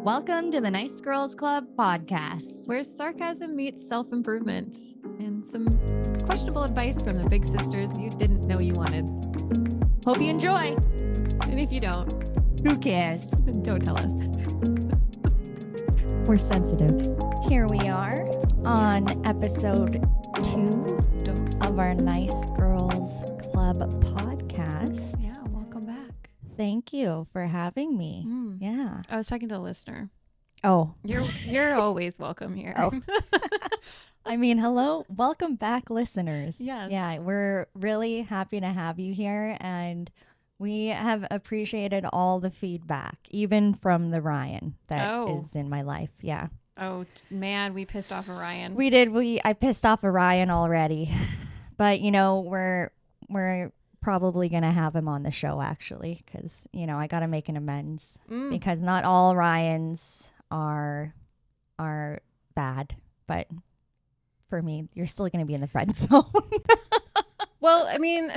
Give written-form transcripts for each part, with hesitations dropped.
Welcome to the Nice Girls Club podcast. Where sarcasm meets self-improvement and some questionable advice from the big sisters you didn't know you wanted. Hope you enjoy. And if you don't, Who cares? don't tell us. We're sensitive. Here we are on episode 2 of our Nice Girls Club podcast. Yeah, welcome back. Thank you for having me. Yeah. I was talking to a listener. Oh. You're always welcome here. Oh. I mean, hello. Welcome back, listeners. Yes. Yeah, we're really happy to have you here, and we have appreciated all the feedback, even from the Ryan that is in my life. Yeah. Oh, man, we pissed off Orion. We did. I pissed off Orion already, but you know, we're probably going to have him on the show actually. Cause you know, I got to make an amends because not all Ryans are bad, but for me, you're still going to be in the friend zone. Well, I mean,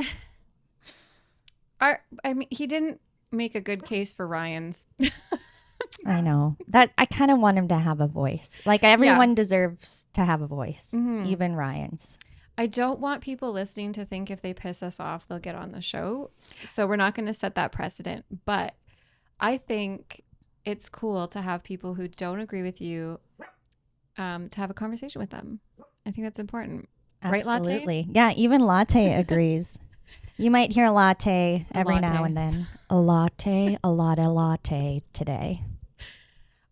he didn't make a good case for Ryan's. I know that I kind of want him to have a voice. Like everyone deserves to have a voice, even Ryan's. I don't want people listening to think if they piss us off, they'll get on the show. So we're not going to set that precedent. But I think it's cool to have people who don't agree with you to have a conversation with them. I think that's important. Absolutely. Right, Latte? Yeah, even Latte agrees. You might hear Latte every now and then. A latte today.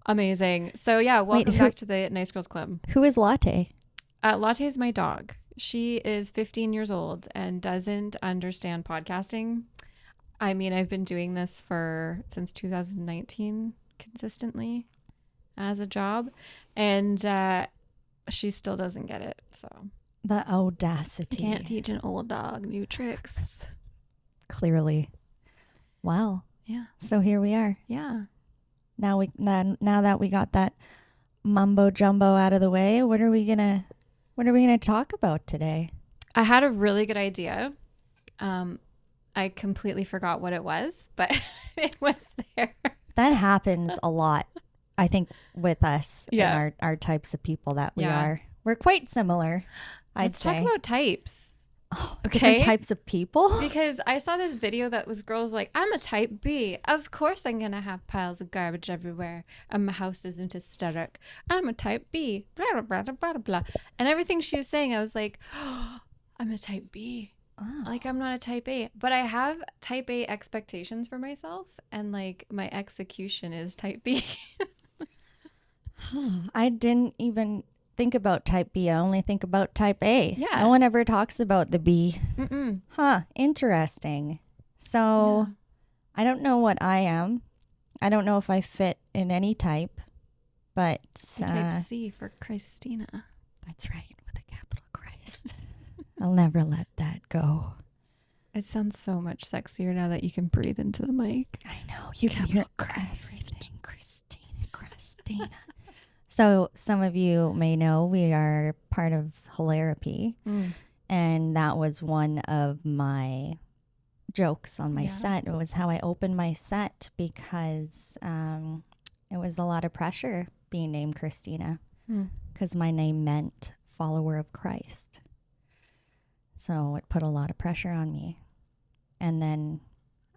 Amazing. So yeah, welcome back to the Nice Girls Club. Who is Latte? Latte is my dog. She is 15 years old and doesn't understand podcasting. I mean, I've been doing this since 2019 consistently as a job, and she still doesn't get it. So the audacity. Can't teach an old dog new tricks. Clearly. Wow. Yeah. So here we are. Yeah. Now that we got that mumbo jumbo out of the way, what are we gonna talk about today? I had a really good idea. I completely forgot what it was, but it was there. That happens a lot, I think, with us and our types of people that we are. We're quite similar, I'd say. Let's talk about types. Oh, okay. Different types of people? Because I saw this video that was girls like, I'm a type B. Of course I'm going to have piles of garbage everywhere. And my house isn't hysteric. I'm a type B. Blah, blah, blah, blah, blah, blah. And everything she was saying, I was like, oh, I'm a type B. Oh. Like, I'm not a type A. But I have type A expectations for myself. And, like, my execution is type B. I didn't even think about type B. I only think about type A. Yeah. No one ever talks about the B. Mm-mm. Huh. Interesting. So I don't know what I am. I don't know if I fit in any type, but type C for Christina. That's right. With a capital Christ. I'll never let that go. It sounds so much sexier now that you can breathe into the mic. I know. You can hear everything. Christina. So some of you may know we are part of Hilarapy, and that was one of my jokes on my set. It was how I opened my set because it was a lot of pressure being named Christina because my name meant follower of Christ. So it put a lot of pressure on me. And then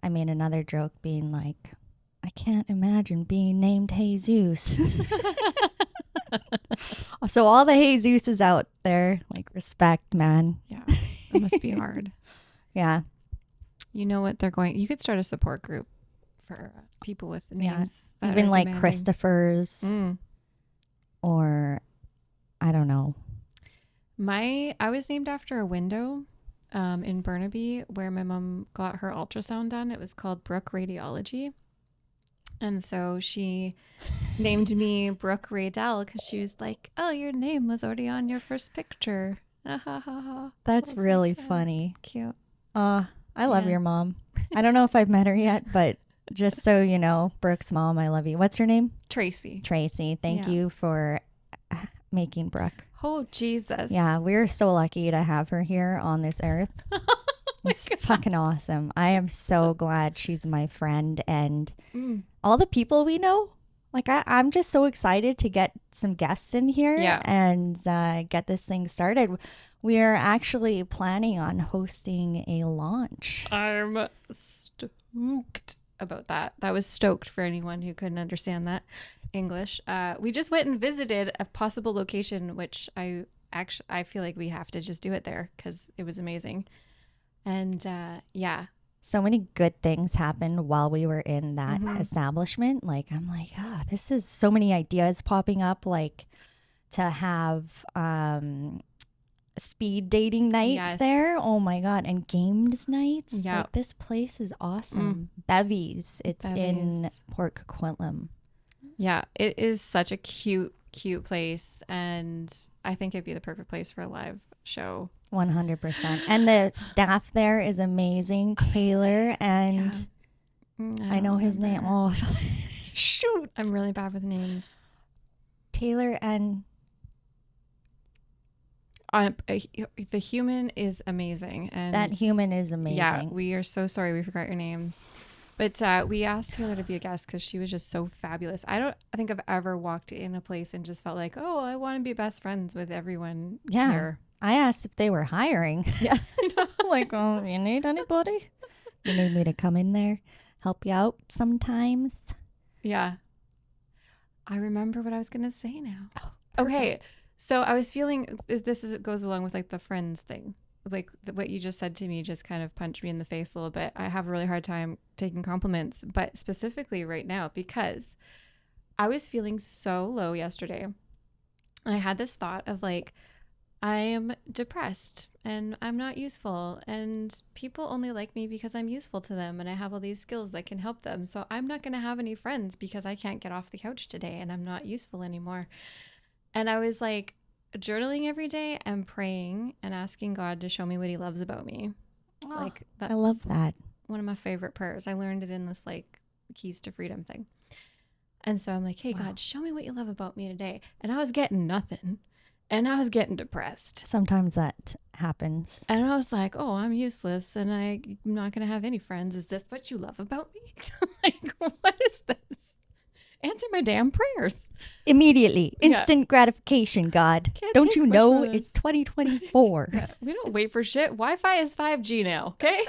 I made another joke being like, I can't imagine being named Jesus. So all the Jesuses out there, like, respect, man. Yeah, it must be hard. Yeah. You know what they're going... You could start a support group for people with names. Yeah. Even like Christopher's or, I don't know. I was named after a window in Burnaby where my mom got her ultrasound done. It was called Brooke Radiology. And so she named me Brooke Raydell because she was like, oh, your name was already on your first picture. That's really funny. Cute. I love your mom. I don't know if I've met her yet, but just so you know, Brooke's mom, I love you. What's her name? Tracy. Thank you for making Brooke. Oh, Jesus. Yeah, we're so lucky to have her here on this earth. It's fucking awesome. I am so glad she's my friend, and all the people we know Like I'm just so excited to get some guests in here Yeah. and get this thing started. We are actually planning on hosting a launch. I'm stoked about that. That was stoked for anyone who couldn't understand that English. We just went and visited a possible location, which I feel like we have to just do it there because it was amazing. And yeah, So many good things happened while we were in that Mhm. establishment. Like I'm like, oh, this is so many ideas popping up. Like to have speed dating nights Yes. there. Oh my god, and games nights. Yeah. Like, this place is awesome. Bevies. It's in Bevies. Port Coquitlam. yeah, it is such a cute place, and I think it'd be the perfect place for a live show. 100%. And the staff there is amazing. Taylor and I know his name. Oh, shoot. I'm really bad with names. Taylor and The human is amazing, and that human is amazing. Yeah, we are so sorry we forgot your name. But we asked Taylor to be a guest because she was just so fabulous. I think I've ever walked in a place and just felt like, oh, I want to be best friends with everyone Yeah. here. I asked if they were hiring. Yeah. Like, oh, you need anybody? You need me to come in there, help you out sometimes? Yeah. I remember what I was going to say now. Oh, Okay. perfect. So I was feeling, it goes along with like the friends thing. Like what you just said to me just kind of punched me in the face a little bit. I have a really hard time taking compliments, but specifically right now because I was feeling so low yesterday. And I had this thought of like, I am depressed and I'm not useful and people only like me because I'm useful to them and I have all these skills that can help them. So I'm not going to have any friends because I can't get off the couch today and I'm not useful anymore. And I was like journaling every day and praying and asking God to show me what he loves about me. Like that's I love that. one of my favorite prayers. I learned it in this like Keys to Freedom thing. And so I'm like, hey, Wow. God, show me what you love about me today. And I was getting nothing. And I was getting depressed. Sometimes that happens. And I was like, oh, I'm useless and I'm not going to have any friends. Is this what you love about me? Like, what is this? Answer my damn prayers. Immediately. Yeah. Instant gratification, God. Can't Don't take you much know more than- it's 2024? We don't wait for shit. Wi-Fi is 5G now, okay?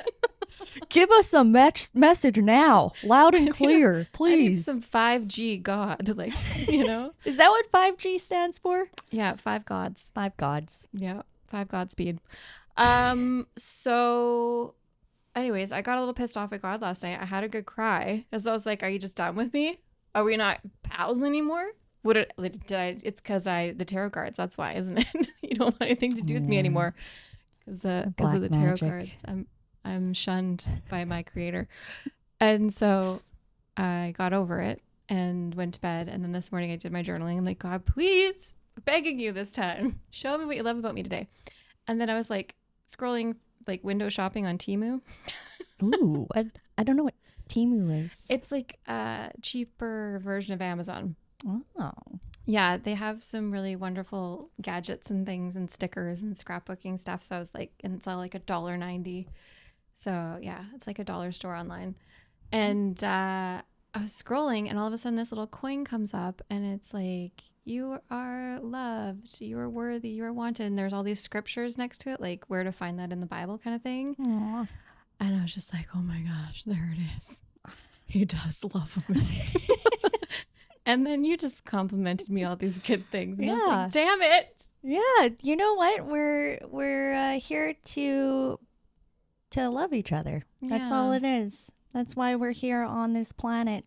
Give us a message now. Loud and clear, I need please. some 5G God, like, you know? Is that what 5G stands for? Yeah, 5 gods. 5 gods. Yeah, 5 Godspeed. So anyways, I got a little pissed off at God last night. I had a good cry because I was like, are you just done with me? Are we not pals anymore? It's because the tarot cards. That's why, isn't it? You don't want anything to do with me Yeah. anymore because black of the tarot magic. cards. I'm shunned by my creator. And so I got over it and went to bed. And then this morning I did my journaling. I'm like, God, please, begging you this time, show me what you love about me today. And then I was like scrolling, like window shopping on Temu. Ooh, I don't know what Temu is. It's like a cheaper version of Amazon. Oh. Yeah, they have some really wonderful gadgets and things and stickers and scrapbooking stuff. So I was like, and it's all like $1.90. So yeah, it's like a dollar store online. And I was scrolling and all of a sudden this little coin comes up and it's like, you are loved, you are worthy, you are wanted. And there's all these scriptures next to it, like where to find that in the Bible kind of thing. Aw. And I was just like, oh my gosh, there it is. He does love me. And then you just complimented me all these good things. And I was like, damn it. Yeah, you know what? We're here to love each other. That's all Yeah. it is. That's why we're here on this planet.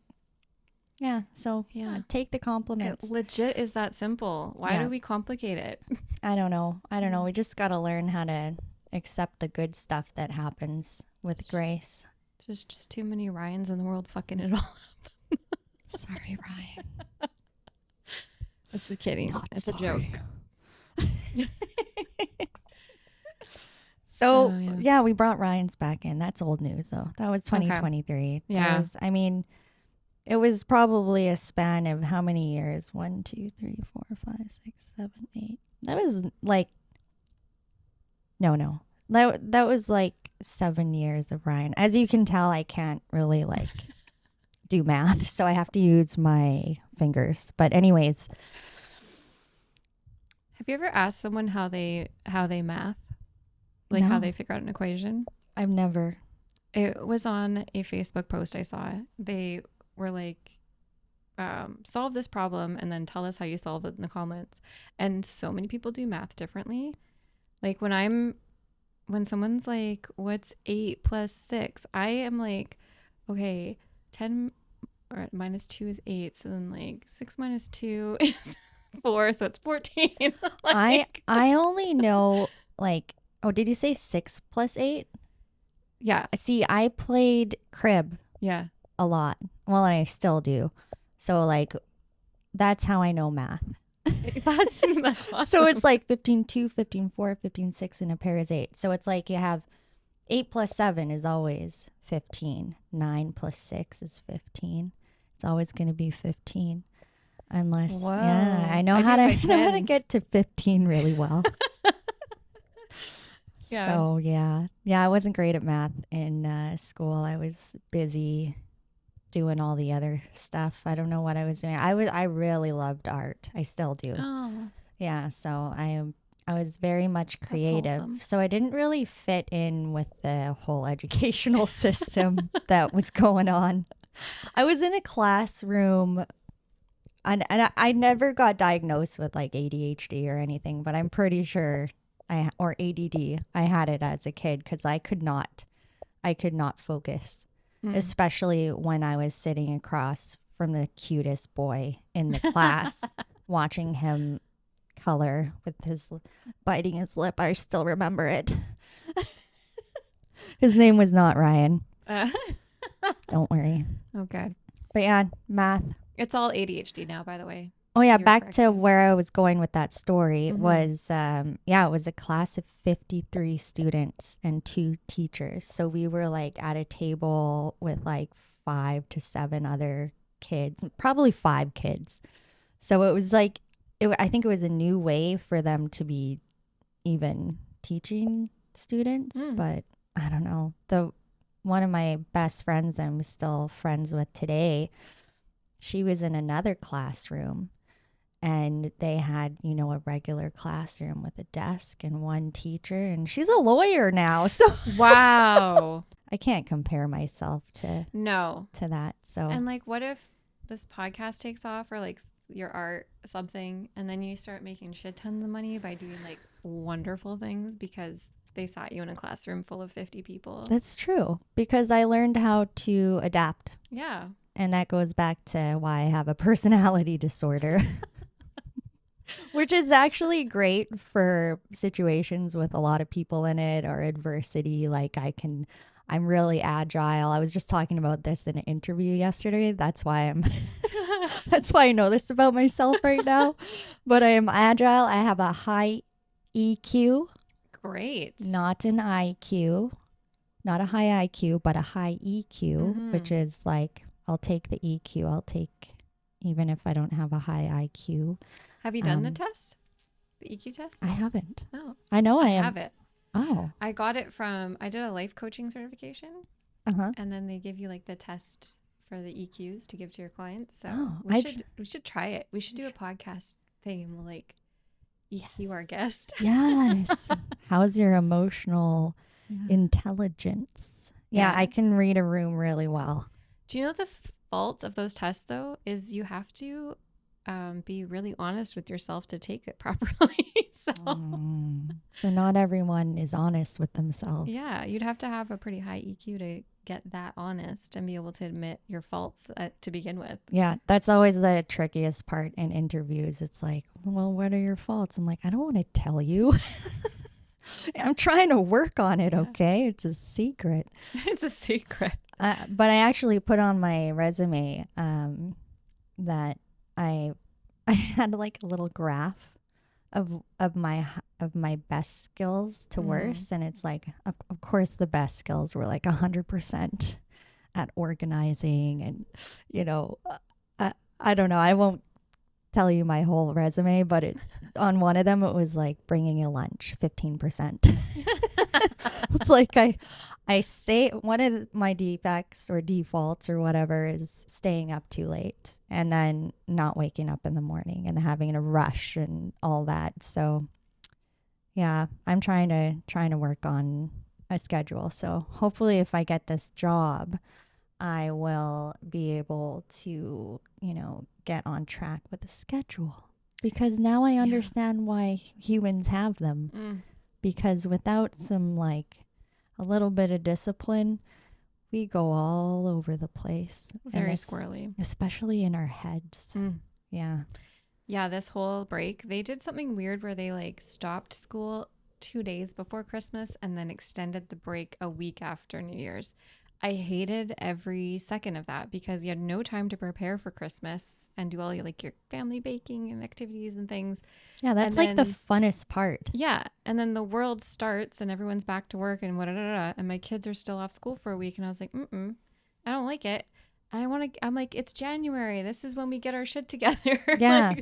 Yeah, so Yeah. take the It compliments. legit is that simple. Why Yeah. do we complicate it? I don't know. We just got to learn how to accept the good stuff that happens with grace. There's just too many Ryans in the world fucking it all up. Sorry, Ryan. It's a kidding. Not It's a sorry. joke. So, yeah. yeah, we brought Ryan's back in. That's old news, though. That was 2023. Yeah. It was probably a span of how many years? 1, 2, 3, 4, 5, 6, 7, 8. That was like, no. That was like 7 years of Ryan. As you can tell, I can't really like do math. So I have to use my fingers. But anyways, Have you ever asked someone how they math? Like how No. they figure out an equation? I've never. It was on a Facebook post I saw. They were like, solve this problem and then tell us how you solve it in the comments. And so many people do math differently. Like when someone's like, what's 8 plus 6? I am like, okay, 10 or minus 2 is 8. So then like 6 minus 2 is 4. So it's 14. Like, I only know like, oh, did you say 6 plus 8? yeah. See, I played crib Yeah. a lot. Well, I still do. So like, that's how I know math. That's awesome. So it's like 15, 2, 15, 4, 15, 6 in a pair is 8. So it's like you have 8 plus 7 is always 15. 9 plus 6 is 15. It's always going to be 15. Unless, Whoa. yeah, I know I how do to it by know how to tens. get to 15 really well. Yeah. So yeah, I wasn't great at math in school. I was busy doing all the other stuff. I don't know what I was doing. I really loved art. I still do. Oh, Yeah, so I was very much creative. wholesome. So I didn't really fit in with the whole educational system that was going on. I was in a classroom and I never got diagnosed with like ADHD or anything, but I'm pretty sure or ADD. I had it as a kid cuz I could not focus, especially when I was sitting across from the cutest boy in the class watching him color with his biting his lip. I still remember it. His name was not Ryan. Don't worry. Oh, God. But yeah, math. It's all ADHD now, by the way. Oh yeah, You were back correct, to yeah. where I was going with that story Mhm. was it was a class of 53 students and 2 teachers. So we were like at a table with like 5 to 7 other kids, probably 5 kids. So it was like I think it was a new way for them to be even teaching students, Mm. but I don't know. One of my best friends I'm still friends with today, she was in another classroom and they had, a regular classroom with a desk and one teacher, and she's a lawyer now. So Wow. I can't compare myself to No. that. So And like, what if this podcast takes off or like your art, something, and then you start making shit tons of money by doing like wonderful things because they sat you in a classroom full of 50 people? that's true because I learned how to adapt. Yeah. And that goes back to why I have a personality disorder, which is actually great for situations with a lot of people in it or adversity. Like I'm really agile. I was just talking about this in an interview yesterday. That's why that's why I know this about myself right now. But I am agile. I have a high EQ, Great. not an IQ, not a high IQ, but a high EQ, which is like, I'll take the EQ. I'll take, even if I don't have a high IQ. Have you done the test? The EQ test? I haven't. Oh, I know I am. have it. Oh, I got it I did a life coaching certification, uh-huh. and then they give you like the test for the EQs to give to your clients. So Oh, we should try it. We should do a podcast thing and we'll like EQ our guest. Yes. How's your emotional intelligence? Yeah, Yeah. I can read a room really well. Do you know the fault of those tests though is you have to be really honest with yourself to take it properly. So not everyone is honest with themselves. Yeah, you'd have to have a pretty high EQ to get that honest and be able to admit your faults to begin with. Yeah, that's always the trickiest part in interviews. It's like, well, what are your faults? I'm like, I don't want to tell you. I'm trying to work on it, okay? It's a secret. It's a secret. But I actually put on my resume that I had like a little graph of my best skills to worst, and it's like of course the best skills were like 100% at organizing, and I don't know, I won't tell you my whole resume, but on one of them it was like bringing a lunch 15%. It's like I say one of my defects or defaults or whatever is staying up too late and then not waking up in the morning and having a rush and all that. So yeah, I'm trying to work on a schedule. So hopefully if I get this job, I will be able to, get on track with the schedule because now I understand why humans have them. Because without some a little bit of discipline, we go all over the place. Very squirrely. Especially in our heads. Yeah. Yeah, this whole break, they did something weird where they stopped school 2 days before Christmas and then extended the break a week after New Year's. I hated every second of that because you had no time to prepare for Christmas and do all your family baking and activities and things. Yeah, that's And the then- funnest part. Yeah, and then the world starts and everyone's back to work and and my kids are still off school for a week and I was like, I don't like it. I'm like, it's January. This is when we get our shit together. Yeah.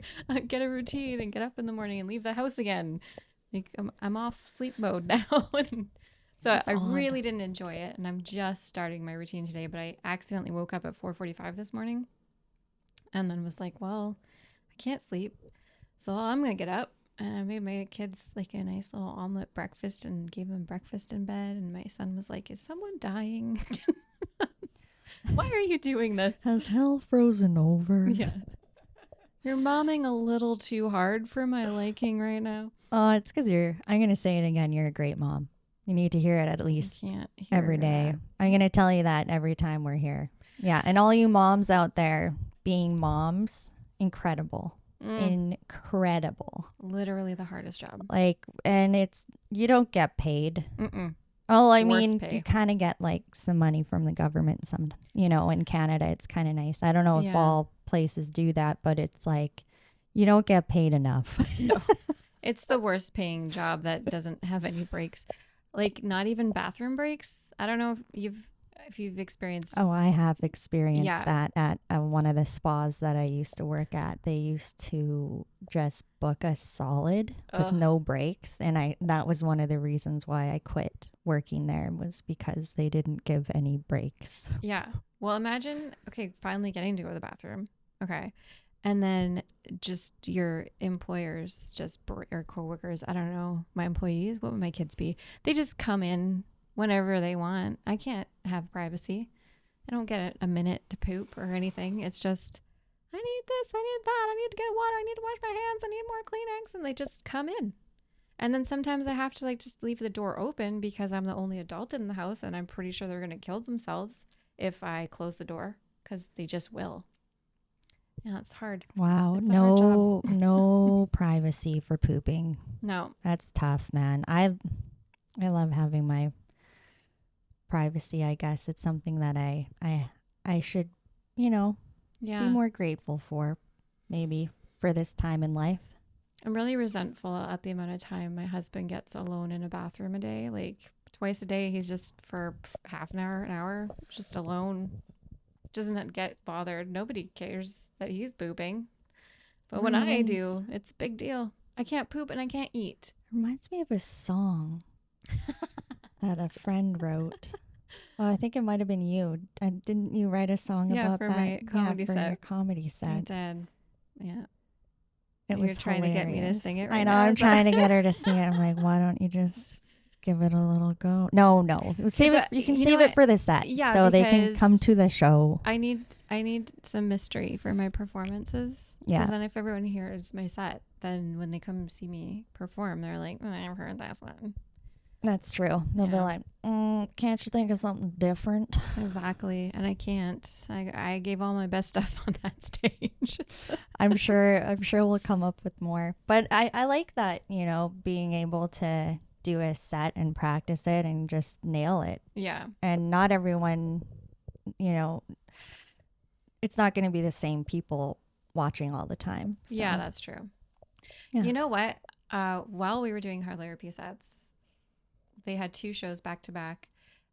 Get a routine and get up in the morning and leave the house again. I'm off sleep mode now. And so That's I odd. really didn't enjoy it. And I'm just starting my routine today, but I accidentally woke up at 4:45 this morning and then was like, well, I can't sleep. So I'm going to get up. And I made my kids a nice little omelet breakfast and gave them breakfast in bed. And my son was like, is someone dying? Why are you doing this? Has hell frozen over? Yeah. You're momming a little too hard for my liking right now. Oh, it's because I'm going to say it again. You're a great mom. You need to hear it at least I can't hear every day. that. I'm going to tell you that every time we're here. Yeah. And all you moms out there being moms, incredible. Incredible. Literally the hardest job. And you don't get paid. Mm-mm. Oh, I Worst mean, pay. you kind of get some money from the government. In Canada, it's kind of nice. I don't know if Yeah. all places do that, but it's you don't get paid enough. No. It's the worst paying job that doesn't have any breaks. Not even bathroom breaks. I don't know if you've experienced. Oh, I have experienced Yeah. that at one of the spas that I used to work at. They used to just book us solid with Ugh. no breaks, and that was one of the reasons why I quit working there was because they didn't give any breaks. Yeah. Well, imagine, finally getting to go to the bathroom. Okay. And then just your employers, or coworkers, I don't know, my employees, what would my kids be? They just come in whenever they want. I can't have privacy. I don't get a minute to poop or anything. It's just, I need this, I need that, I need to get water, I need to wash my hands, I need more Kleenex. And they just come in. And then sometimes I have to just leave the door open because I'm the only adult in the house and I'm pretty sure they're going to kill themselves if I close the door because they just will. Yeah, it's hard. Wow, It's a hard job. no privacy for pooping. No. That's tough, man. I love having my privacy. I guess it's something that I should, be Yeah. more grateful for, maybe for this time in life. I'm really resentful at the amount of time my husband gets alone in a bathroom a day. Twice a day, he's just for half an hour, just alone. Doesn't get bothered. Nobody cares that he's pooping. But when I do, it's a big deal. I can't poop and I can't eat. Reminds me of a song that a friend wrote. Oh, I think it might have been you. Didn't you write a song Yeah, about for that? my comedy for set. your comedy I set. did. Yeah. It You're was trying to get me to hilarious. sing it I right know. now, I'm is that- trying to get her to sing it. I'm like, why don't you just give it a little go? No. Save it. but You can you save know it what? for the set. Yeah, so they can because come to the show. I need some mystery for my performances. Yeah. Because then if everyone hears my set, then when they come see me perform, they're like, I've heard this one. That's true. They'll be Yeah. like, can't you think of something different? Exactly. And I can't. I gave all my best stuff on that stage. I'm sure we'll come up with more. But I like that, being able to do a set and practice it and just nail it. Yeah. And not everyone, it's not going to be the same people watching all the time. So, Yeah, that's true. Yeah. You know what? While we were doing Hilarity sets, they had 2 shows back to back.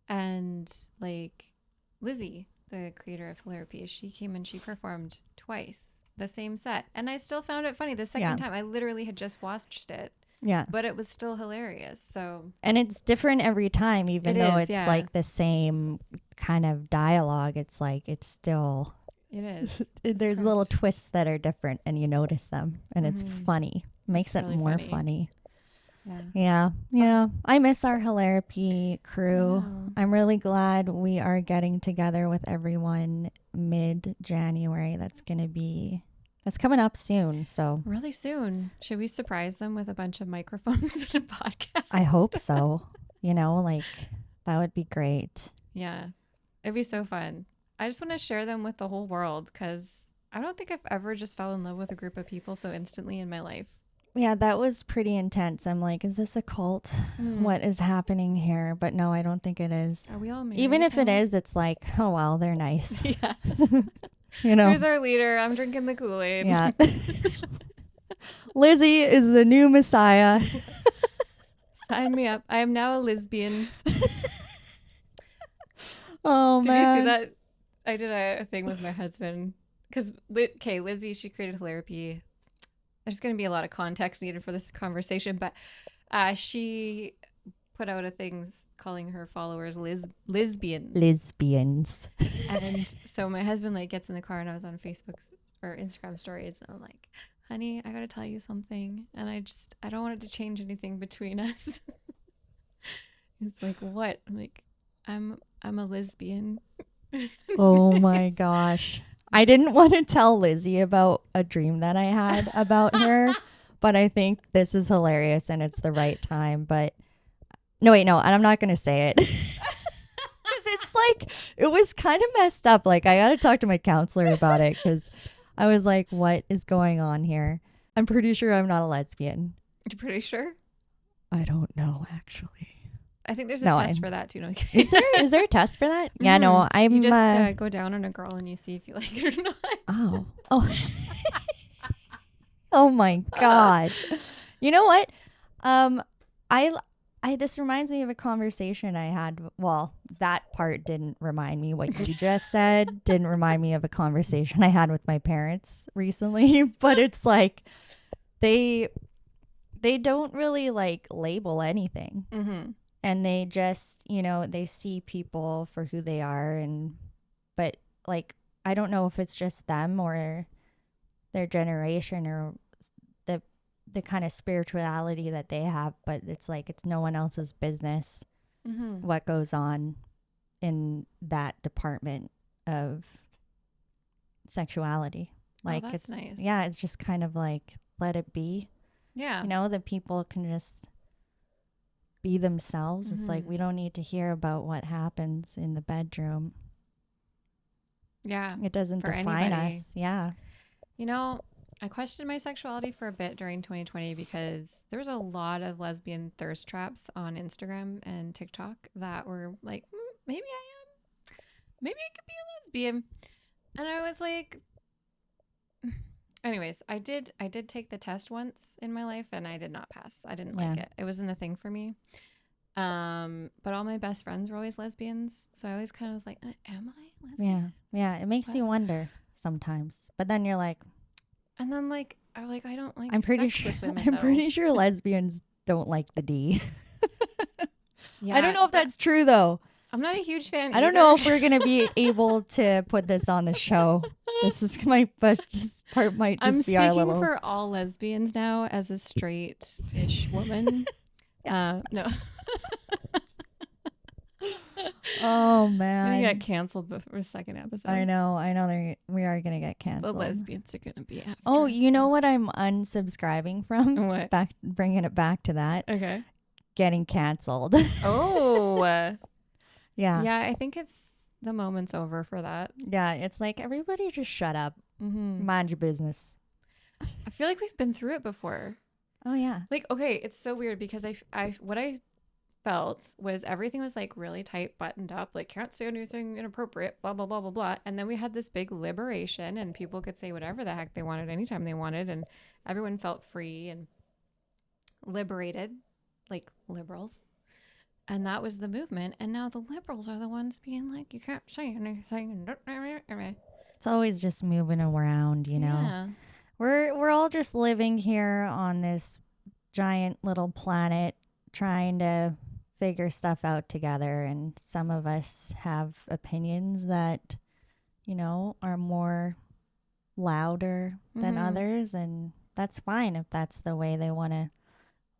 And Lizzie, the creator of Hilarity, she came and she performed twice the same set. And I still found it funny the second Yeah. time. I literally had just watched it Yeah. but it was still hilarious. So And it's different every time, even It though is, it's yeah. like the same kind of dialogue. It's like it's still it is. there's little correct. twists that are different, and you notice them, and it's Mhm. funny. Makes it really more funny. funny. Yeah. Yeah, yeah. I miss our Hilarity crew. Wow. I'm really glad we are getting together with everyone mid-January. That's coming up soon. So Really soon. Should we surprise them with a bunch of microphones and a podcast? I hope so. Like that would be great. Yeah. It'd be so fun. I just want to share them with the whole world because I don't think I've ever just fell in love with a group of people so instantly in my life. Yeah, that was pretty intense. I'm like, is this a cult? Mm. What is happening here? But no, I don't think it is. Are we all married? Even if it now? is, it's like, oh well, they're nice. Yeah. Here's Here's our leader. I'm drinking the Kool-Aid. Yeah. Lizzie is the new Messiah. Sign me up. I am now a lesbian. Oh Did man. you see that? I did a thing with my husband because Lizzie, she created Hilarity. There's going to be a lot of context needed for this conversation, but she put out a thing calling her followers lesbians. Lesbians. And so my husband gets in the car and I was on Facebook or Instagram stories and I'm like, honey, I got to tell you something. And I don't want it to change anything between us. He's like, what? I'm like, I'm a lesbian. Oh my gosh. I didn't want to tell Lizzie about a dream that I had about her, but I think this is hilarious and it's the right time. But no, wait, no, and I'm not going to say it. Because it's like, it was kind of messed up. Like, I got to talk to my counselor about it because I was like, what is going on here? I'm pretty sure I'm not a lesbian. You're pretty sure? I don't know, actually. I think there's a No, test I'm- for that too. No, I'm kidding. Is there a test for that? Yeah, no, Mhm. I'm You just go down on a girl and you see if you like it or not. Oh. Oh my god. You know what? I this reminds me of a conversation I had. Well, that part didn't remind me what you just said. Didn't remind me of a conversation I had with my parents recently, but it's like they don't really label anything. Mm-hmm. And they just, they see people for who they are. But I don't know if it's just them or their generation or the kind of spirituality that they have, but it's like, it's no one else's business Mm-hmm. what goes on in that department of sexuality. That's it's nice. Yeah, it's just kind of like, let it be, Yeah. that people can just be themselves. It's like, Mhm. we don't need to hear about what happens in the bedroom. Yeah. It doesn't For define anybody. us. Yeah. I questioned my sexuality for a bit during 2020 because there was a lot of lesbian thirst traps on Instagram and TikTok that were like, maybe I could be a lesbian. And I was like, anyways, I did take the test once in my life and I did not pass. I didn't like Yeah. it. It wasn't a thing for me. But all my best friends were always lesbians. So I always kind of was like, am I lesbian? Yeah. It makes What? you wonder sometimes. But then you're like, And then I don't like I'm pretty sex sure with women, I'm though. pretty sure lesbians don't like the D. Yeah, I don't know if that's true though. I'm not a huge fan. I don't know if either. we're gonna be able to put this on the show. This part might I'm just be our speaking little. for all lesbians now as a straight-ish woman. No. Oh I man, got canceled before the second episode. I know. We are gonna get The canceled. lesbians are gonna be after Oh, us. you know what I'm unsubscribing from? What? Bringing it back to that. Okay. Getting canceled. Oh. Yeah. Yeah, I think it's the moment's over for that. Yeah. It's like, everybody just shut up. Mm-hmm. Mind your business. I feel like we've been through it before. Oh yeah. Okay, it's so weird because what I felt was everything was really tight, buttoned up, can't say anything inappropriate, blah blah blah blah blah. And then we had this big liberation, and people could say whatever the heck they wanted anytime they wanted, and everyone felt free and liberated, like liberals. And that was the movement. And now the liberals are the ones being like, you can't say anything. It's always just moving around, Yeah. We're all just living here on this giant little planet trying to figure stuff out together, and some of us have opinions that, you know, are more louder than Mhm. others, and that's fine if that's the way they want to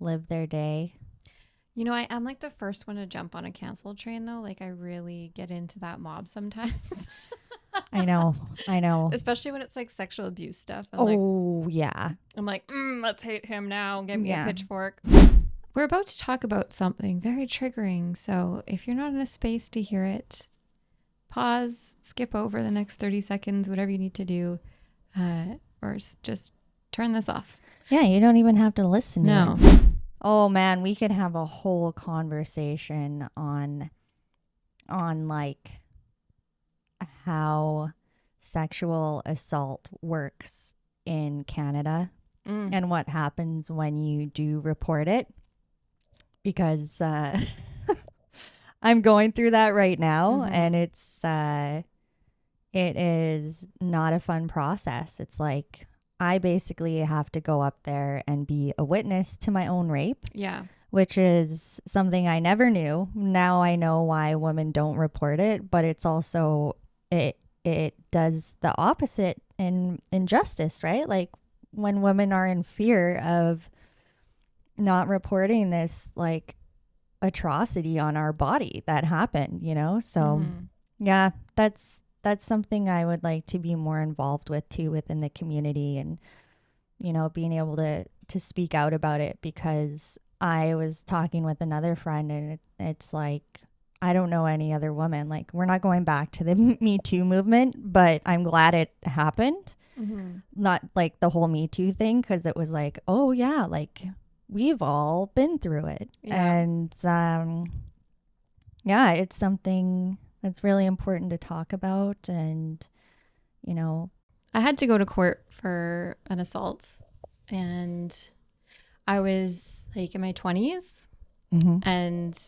live their day. You know, I am like the first one to jump on a cancel train though. Like I really get into that mob sometimes. I know. Especially when it's like sexual abuse stuff. And like Oh, yeah. I'm like, let's hate him now. Get me Yeah. a pitchfork. We're about to talk about something very triggering. So if you're not in a space to hear it, pause, skip over the next 30 seconds, whatever you need to do, just turn this off. Yeah, you don't even have to listen to No. it. Oh man, we could have a whole conversation on like how sexual assault works in Canada and what happens when you do report it, because I'm going through that right now, and it is not a fun process. It's like I basically have to go up there and be a witness to my own rape, Yeah. which is something I never knew. Now I know why women don't report it, but it's also it does the opposite in injustice, right? Like when women are in fear of not reporting this like atrocity on our body that happened, you know? So yeah, that's something I would like to be more involved with too within the community, and you know, being able to speak out about it, because I was talking with another friend, and it's like, I don't know any other woman. Like, we're not going back to the Me Too movement, but I'm glad it happened. Not like the whole Me Too thing, because it was like, oh yeah, like we've all been through it. Yeah. And yeah, it's something that's really important to talk about. And, you know, I had to go to court for an assault, and I was like in my 20s, and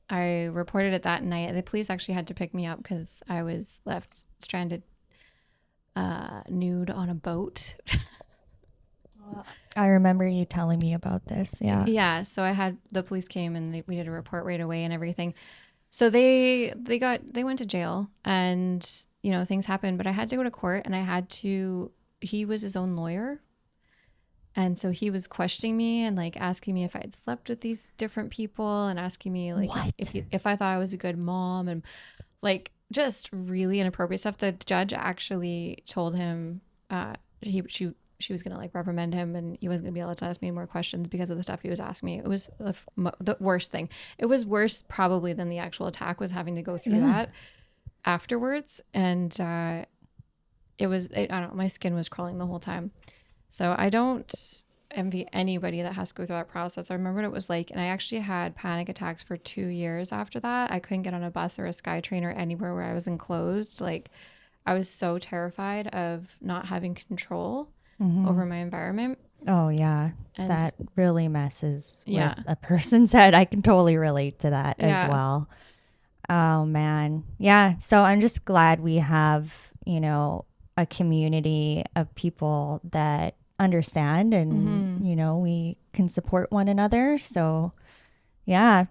I reported it that night. The police actually had to pick me up because I was left stranded nude on a boat. I remember you telling me about this. Yeah. Yeah. So the police came, and we did a report right away and everything. So they went to jail, and you know, things happened, but I had to go to court, and he was his own lawyer. And so he was questioning me and like asking me if I had slept with these different people, and asking me like if I thought I was a good mom, and like just really inappropriate stuff. The judge actually told him she was going to like reprimand him, and he wasn't going to be able to ask me more questions because of the stuff he was asking me. It was the worst thing. It was worse probably than the actual attack, was having to go through that afterwards. And I don't know, my skin was crawling the whole time. So I don't envy anybody that has to go through that process. I remember what it was like, and I actually had panic attacks for 2 years after that. I couldn't get on a bus or a SkyTrain or anywhere where I was enclosed. Like, I was so terrified of not having control over my environment. Oh yeah, And that really messes Yeah. with a person's head. I can totally relate to that Yeah. as well. Oh man, yeah. So I'm just glad we have, you know, a community of people that understand, and you know, we can support one another. So yeah,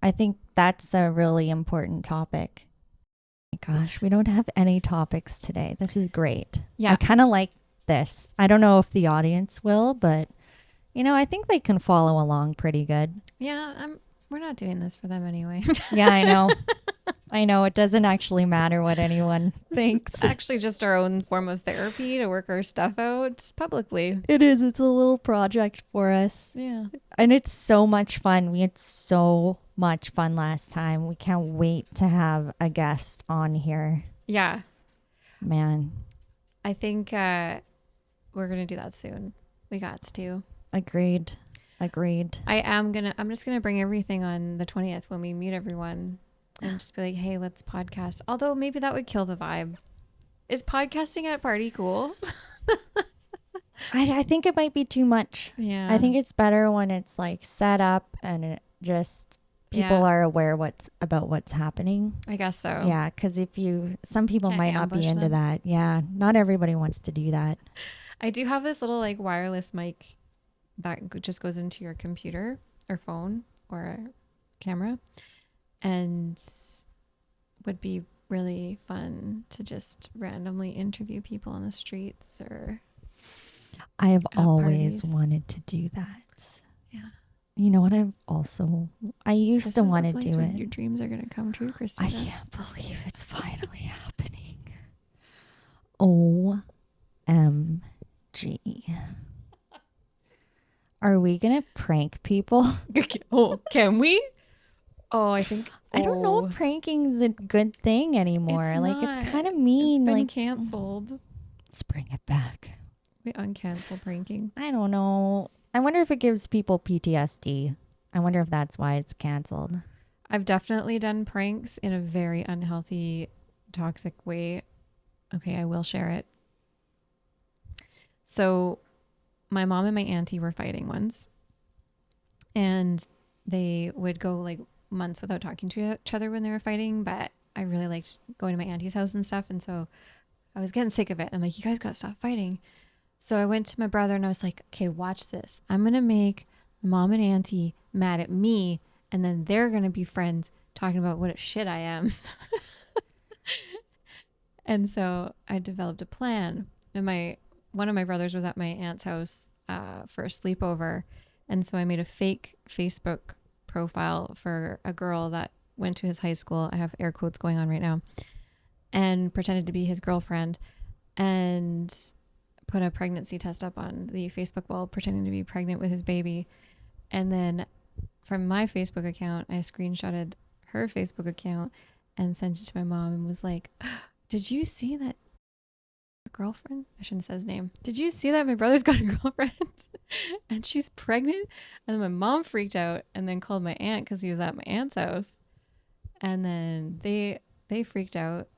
I think that's a really important topic. Gosh, we don't have any topics today. This is great. Yeah. I kind of like this. I don't know if the audience will, but you know, I think they can follow along pretty good. Yeah, we're not doing this for them anyway. Yeah, I know. I know it doesn't actually matter what anyone thinks. It's actually just our own form of therapy to work our stuff out publicly. It is. It's a little project for us. Yeah. And it's so much fun. We had so much fun last time. We can't wait to have a guest on here. Yeah. Man, I think we're going to do that soon. We got to. agreed. I'm just going to bring everything on the 20th when we meet everyone, and just be like, hey, let's podcast. Although maybe that would kill the vibe. Is podcasting at a party cool? I think it might be too much. Yeah. I think it's better when it's like set up and it just people Yeah. are aware about what's happening. I guess so. Yeah, because some people Can't might not be ambush into them. that. Yeah, not everybody wants to do that. I do have this little like wireless mic just goes into your computer or phone or camera, and would be really fun to just randomly interview people on the streets or I have at always parties. wanted to do that. Yeah. You know what? I used This to is want the to place do where it. your dreams are going to come true, I Christina. can't believe it's finally happening. OMG. Are we going to prank people? Oh, can we? Oh, I think I don't know if pranking's a good thing anymore. It's kind of mean. It's been Like, canceled. let's bring it back. We uncancel pranking. I don't know. I wonder if it gives people PTSD. I wonder if that's why it's canceled. I've definitely done pranks in a very unhealthy, toxic way. Okay, I will share it. So my mom and my auntie were fighting once, and they would go like months without talking to each other when they were fighting, but I really liked going to my auntie's house and stuff, and so I was getting sick of it. I'm like, you guys gotta stop fighting. So I went to my brother and I was like, okay, watch this. I'm gonna make mom and auntie mad at me, and then they're gonna be friends talking about what a shit I am. And so I developed a plan. And one of my brothers was at my aunt's house for a sleepover, and so I made a fake Facebook profile for a girl that went to his high school. I have air quotes going on right now, and pretended to be his girlfriend, and put a pregnancy test up on the Facebook wall, pretending to be pregnant with his baby. And then from my Facebook account, I screenshotted her Facebook account and sent it to my mom and was like, did you see that girlfriend? I shouldn't say his name. Did you see that my brother's got a girlfriend and she's pregnant? And then my mom freaked out and then called my aunt because he was at my aunt's house. And then they freaked out.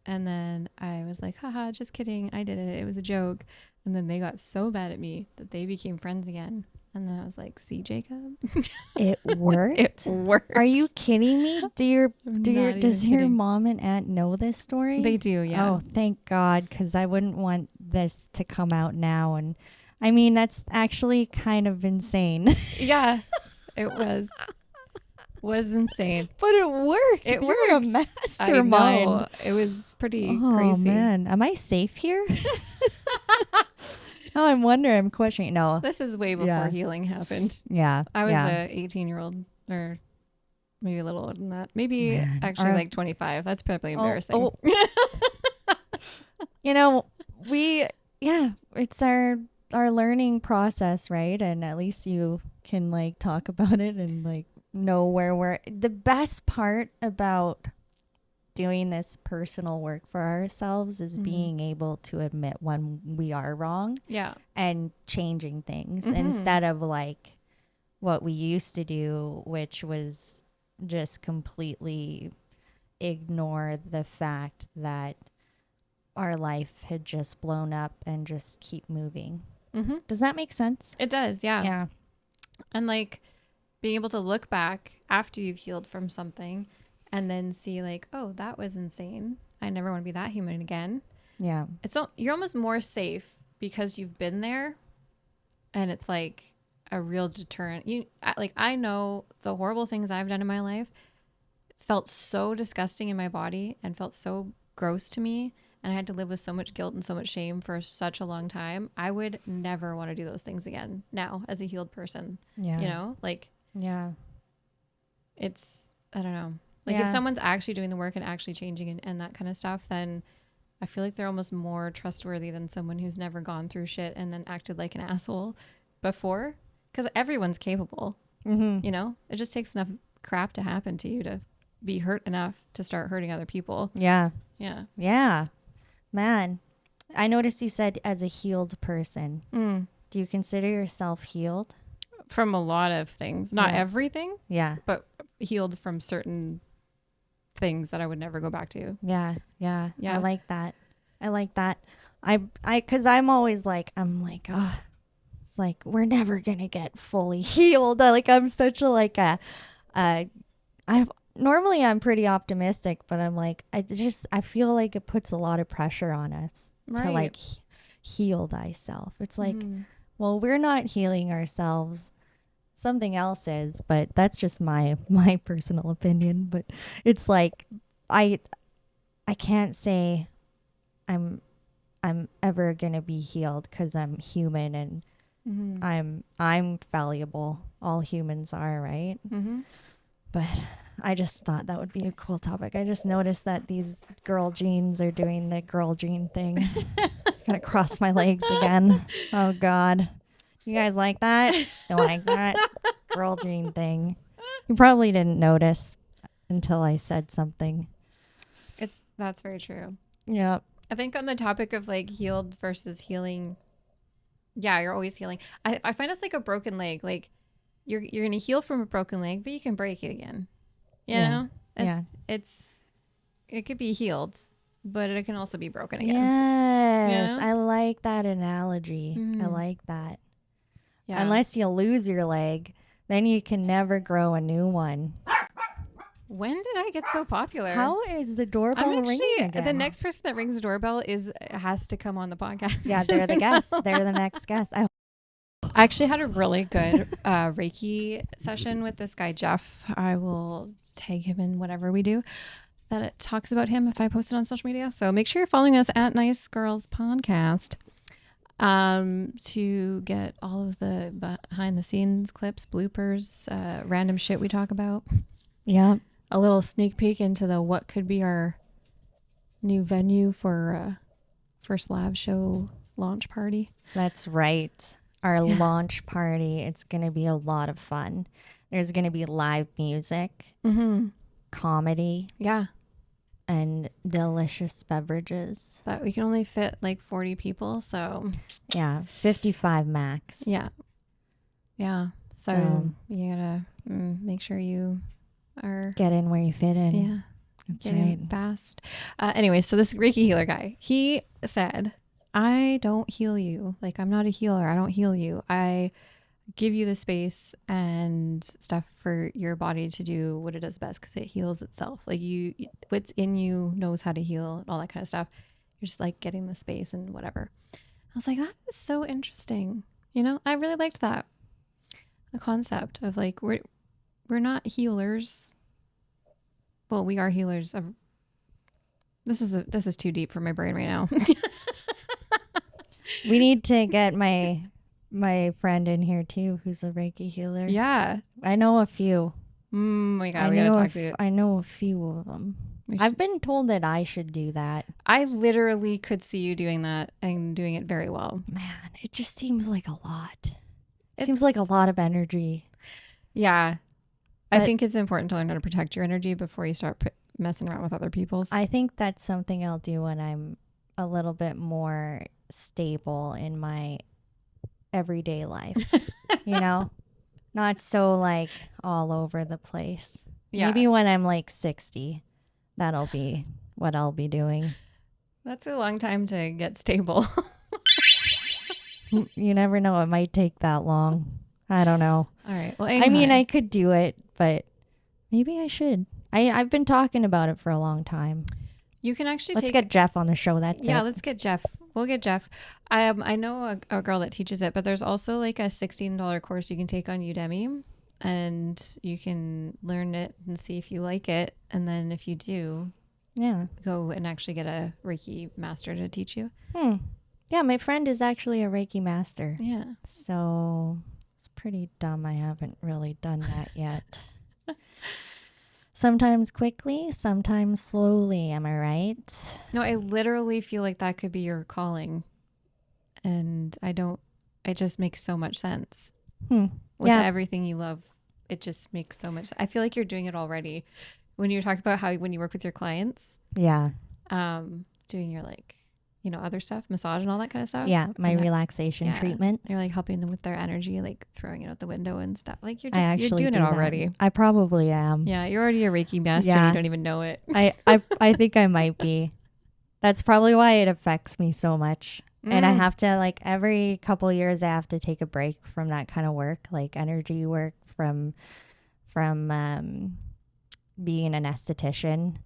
And then I was like, haha, just kidding. I did it. It was a joke. And then they got so mad at me that they became friends again. And then I was like, see, Jacob? It worked? It worked. Are you kidding me? Does your kidding. mom and aunt know this story? They do, yeah. Oh, thank God, because I wouldn't want this to come out now. And I mean, that's actually kind of insane. Yeah, it was insane. But it worked. It You're a worked. mastermind. I know. It was pretty crazy. Oh man, am I safe here? Oh, I'm wondering. I'm questioning. No. This is way before Yeah. healing happened. Yeah. I was yeah. a 18-year-old, or maybe a little older than that. Maybe Man, actually our- like 25. That's probably Oh, embarrassing. You know, it's our learning process, right? And at least you can like talk about it and like know where we're. The best part about doing this personal work for ourselves is Mhm. being able to admit when we are wrong Yeah. and changing things Mhm. instead of like what we used to do, which was just completely ignore the fact that our life had just blown up and just keep moving. Mm-hmm. Does that make sense? It does, yeah. Yeah. And like being able to look back after you've healed from something and then see like, oh, that was insane. I never want to be that human again. Yeah. You're almost more safe because you've been there, and it's like a real deterrent. I know the horrible things I've done in my life felt so disgusting in my body and felt so gross to me, and I had to live with so much guilt and so much shame for such a long time. I would never want to do those things again now as a healed person. Yeah. You know, like Yeah. it's, I don't know. Like if Yeah. someone's actually doing the work and actually changing and that kind of stuff, then I feel like they're almost more trustworthy than someone who's never gone through shit and then acted like an asshole before. Because everyone's capable, Mm-hmm. you know? It just takes enough crap to happen to you to be hurt enough to start hurting other people. Yeah. Yeah. Yeah. Man, I noticed you said as a healed person. Mm. Do you consider yourself healed? From a lot of things. Not Yeah. everything, Yeah. but healed from certain things that I would never go back to. Yeah. Yeah. Yeah. I like that. Cause I'm always like, oh, it's like, we're never going to get fully healed. I'm such a, normally I'm pretty optimistic, but I'm like, I feel like it puts a lot of pressure on us to Right. like heal thyself. It's like, Mm. well, we're not healing ourselves. Something else is, but that's just my personal opinion. But it's like I can't say I'm ever gonna be healed because I'm human and I'm fallible. All humans are, right? But I just thought that would be a cool topic. I just noticed that these girl jeans are doing the girl jean thing. Gotta cross my legs again. Oh God. You guys like that? You like that? Girl jean thing. You probably didn't notice until I said something. That's very true. Yep. I think on the topic of like healed versus healing, yeah, you're always healing. I find it's like a broken leg. Like you're gonna heal from a broken leg, but you can break it again. You know? It could be healed, but it can also be broken again. Yes. You know? I like that analogy. I like that. Unless you lose your leg, then you can never grow a new one. When did I get so popular? How is the doorbell ringing again? The next person that rings the doorbell has to come on the podcast. Yeah, they're the guest. They're the next guest. I actually had a really good Reiki session with this guy, Jeff. I will tag him in whatever we do that it talks about him if I post it on social media. So make sure you're following us at Nice Girls Podcast to get all of the behind the scenes clips, bloopers, random shit we talk about. Yeah. A little sneak peek into what could be our new venue for first live show launch party. That's right. Our launch party. It's going to be a lot of fun. There's going to be live music, comedy, and delicious beverages. But we can only fit like 40 people, so 55 max. Yeah. So you gotta make sure you are get in where you fit in. Yeah, that's get right. in fast. Anyway, so this Reiki healer guy, he said, "I don't heal you. Like I'm not a healer. I don't heal you. I give you the space and stuff for your body to do what it does best because it heals itself. Like what's in you knows how to heal and all that kind of stuff. You're just like getting the space and whatever." I was like, that is so interesting. You know, I really liked that. The concept of like, we're not healers. Well, we are healers of, this is too deep for my brain right now. We need to get my friend in here too, who's a Reiki healer. Yeah. I know a few. We gotta talk to you. I know a few of them. I've been told that I should do that. I literally could see you doing that and doing it very well. Man, it just seems like a lot. It seems like a lot of energy. Yeah. I think it's important to learn how to protect your energy before you start messing around with other people's. I think that's something I'll do when I'm a little bit more stable in my everyday life. You know? Not so like all over the place. Yeah. Maybe when I'm like 60, that'll be what I'll be doing. That's a long time to get stable. You never know. It might take that long. I don't know. All right. Well, anyway. I mean, I could do it, but maybe I should. I've been talking about it for a long time. You can actually let's get Jeff on the show. Let's get Jeff. We'll get Jeff. I know a girl that teaches it, but there's also like a $16 course you can take on Udemy, and you can learn it and see if you like it. And then if you do, go and actually get a Reiki master to teach you. Yeah, my friend is actually a Reiki master. Yeah. So it's pretty dumb I haven't really done that yet. Sometimes quickly, sometimes slowly. Am I right? No, I literally feel like that could be your calling. And it just makes so much sense. With everything you love, it just makes so much. I feel like you're doing it already. When you talk about how when you work with your clients. Yeah. Doing your like, other stuff, massage and all that kind of stuff. Yeah, my relaxation treatment. You're like helping them with their energy, like throwing it out the window and stuff. Like you're doing it already. I probably am. Yeah, you're already a Reiki master. Yeah. You don't even know it. I think I might be. That's probably why it affects me so much. And I have to like every couple of years I have to take a break from that kind of work, like energy work from being an esthetician.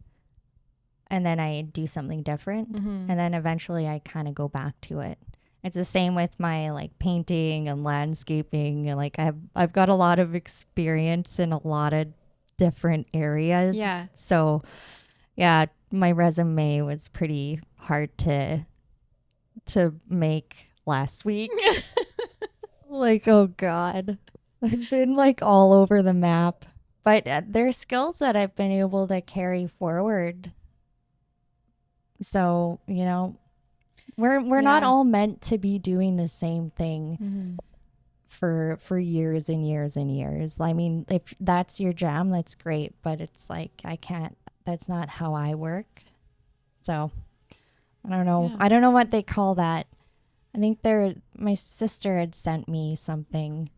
And then I do something different. And then eventually I kind of go back to it. It's the same with my like painting and landscaping, and like I've got a lot of experience in a lot of different areas. Yeah. So yeah, my resume was pretty hard to make last week. Like, oh God. I've been like all over the map. But there's skills that I've been able to carry forward. So, you know, we're not Yeah. all meant to be doing the same thing Mhm. for years and years and years. I mean, if that's your jam, that's great, but it's like that's not how I work. So, I don't know. Yeah. I don't know what they call that. I think my sister had sent me something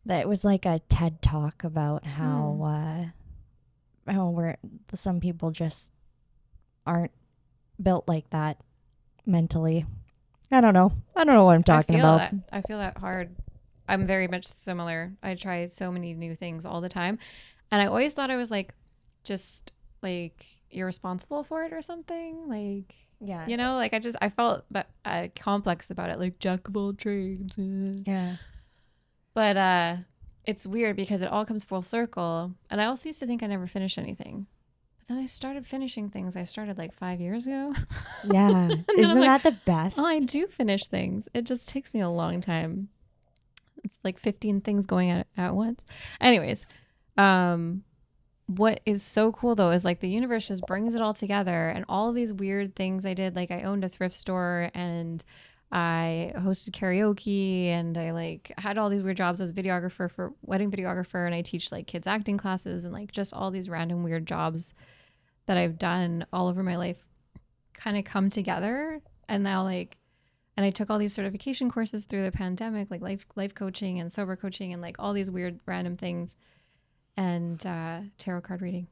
that was like a TED talk about how some people just aren't built like that mentally. I don't know. I don't know what I'm talking about. I feel that hard. I'm very much similar. I try so many new things all the time. And I always thought I was like, just like irresponsible for it or something. Like, Yeah. you know, like I felt that complex about it, like jack of all trades. Yeah. But it's weird because it all comes full circle. And I also used to think I never finished anything. But then I started finishing things I started like 5 years ago. Yeah. I'm Isn't like, that the best? Oh, I do finish things. It just takes me a long time. It's like 15 things going at once. Anyways, what is so cool though is like the universe just brings it all together, and all these weird things I did. Like I owned a thrift store and I hosted karaoke, and I like had all these weird jobs. I was wedding videographer, and I teach like kids acting classes, and like just all these random weird jobs that I've done all over my life kind of come together. And now like, and I took all these certification courses through the pandemic, like life coaching and sober coaching and like all these weird random things, and tarot card reading.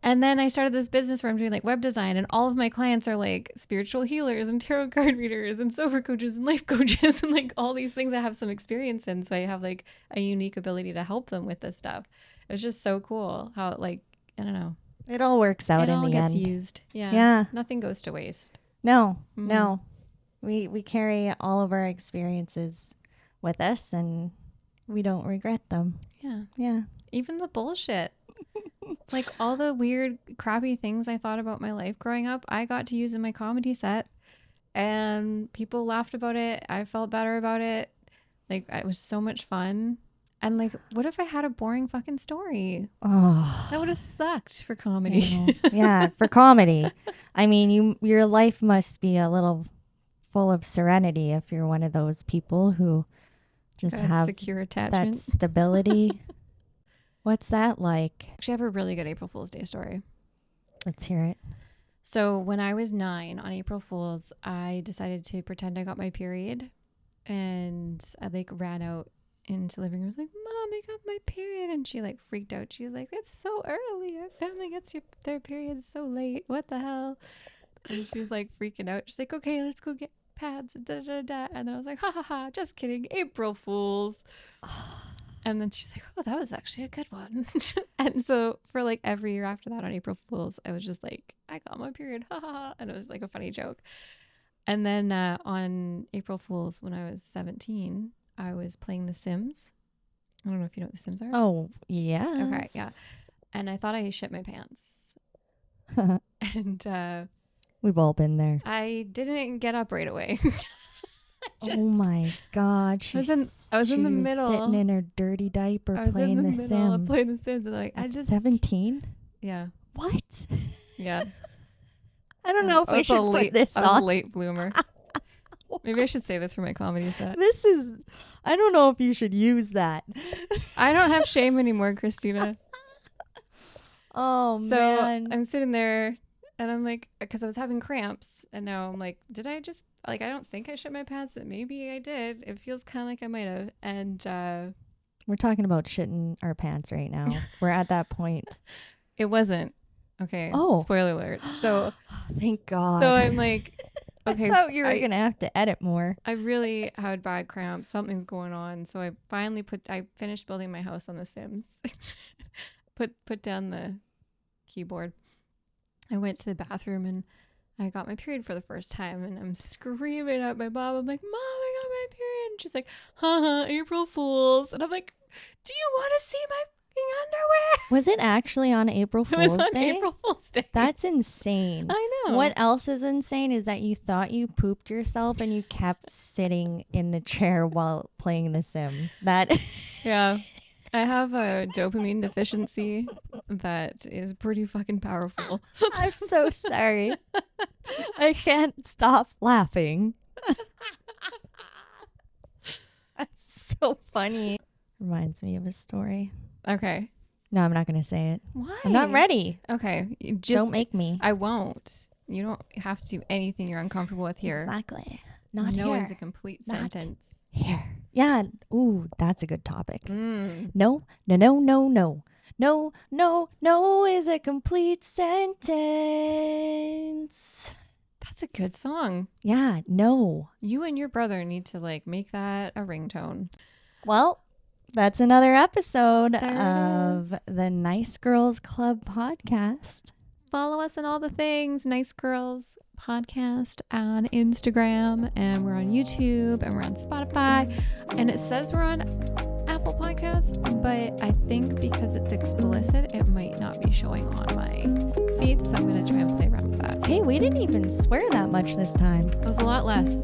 And then I started this business where I'm doing like web design, and all of my clients are like spiritual healers and tarot card readers and sober coaches and life coaches and like all these things I have some experience in. So I have like a unique ability to help them with this stuff. It was just so cool how like, I don't know. It all works out It in all the gets end. used. Yeah. Yeah. Nothing goes to waste. No. Mhm. No. We carry all of our experiences with us, and we don't regret them. Yeah. Yeah. Even the bullshit. Like all the weird, crappy things I thought about my life growing up, I got to use in my comedy set, and people laughed about it. I felt better about it. Like it was so much fun. And like, what if I had a boring fucking story? Oh. That would have sucked for I comedy. know. Yeah, for comedy. I mean, your life must be a little full of serenity if you're one of those people who just have secure that attachment. stability. What's that like? Actually, I have a really good April Fool's Day story. Let's hear it. So when I was 9 on April Fool's, I decided to pretend I got my period, and I like ran out into the living room. I was like, "Mom, I got my period," and she like freaked out. She was like, "It's so early. Our family gets their period so late. What the hell?" And she was like freaking out. She's like, "Okay, let's go get pads." And, and then I was like, "Ha ha ha! Just kidding. April Fools." And then she's like, "Oh, that was actually a good one." And so for like every year after that on April Fools, I was just like, "I got my period." Ha ha ha. And it was like a funny joke. And then on April Fools, when I was 17, I was playing The Sims. I don't know if you know what The Sims are. Oh, yeah. Okay, yeah. And I thought I shit my pants. And We've all been there. I didn't get up right away. Oh my God. I was in the middle. Sitting in her dirty diaper I was playing in the The middle of Sims. playing The Sims, and like I At just 17? Yeah, What? yeah. I don't know if I should put this I was a on. late bloomer. Maybe I should say this for my comedy set. I don't know if you should use that. I don't have shame anymore, Christina. Oh, So man. I'm sitting there, and I'm like, because I was having cramps, and now I'm like, did I just like? I don't think I shit my pants, but maybe I did. It feels kind of like I might have, and We're talking about shitting our pants right now. We're at that point. it wasn't. Okay. Oh. Spoiler alert. So Thank God. so I'm like, okay. I thought you were I- going to have to edit more. I really had bad cramps. Something's going on. So I finally I finished building my house on The Sims. put down the keyboard. I went to the bathroom, and I got my period for the first time, and I'm screaming at my mom. I'm like, Mom, I got my period. And she's like, haha, April Fools. And I'm like, do you want to see my fucking underwear? Was it actually on April It was Fool's on Day? April Fool's Day. That's insane. I know. What else is insane is that you thought you pooped yourself and you kept sitting in the chair while playing The Sims. That Yeah. I have a dopamine deficiency that is pretty fucking powerful. I'm so sorry. I can't stop laughing. That's so funny. Reminds me of a story. Okay. No, I'm not going to say it. Why? I'm not ready. Okay. You just Don't make me. I won't. You don't have to do anything you're uncomfortable with here. Exactly. Not no here. is a complete Not sentence. Here. Yeah. Ooh, that's a good topic. Mm. No, no, no, no, no. No, no, no is a complete sentence. That's a good song. Yeah, no. You and your brother need to like make that a ringtone. Well, that's another episode There it of is. the Nice Girls Club podcast. Follow us on all the things. Nice Girls Podcast on Instagram, and we're on YouTube, and we're on Spotify, and it says we're on Apple Podcasts, but I think because it's explicit, it might not be showing on my feed, so I'm going to try and play around with that. Hey, we didn't even swear that much this time. It was a lot less.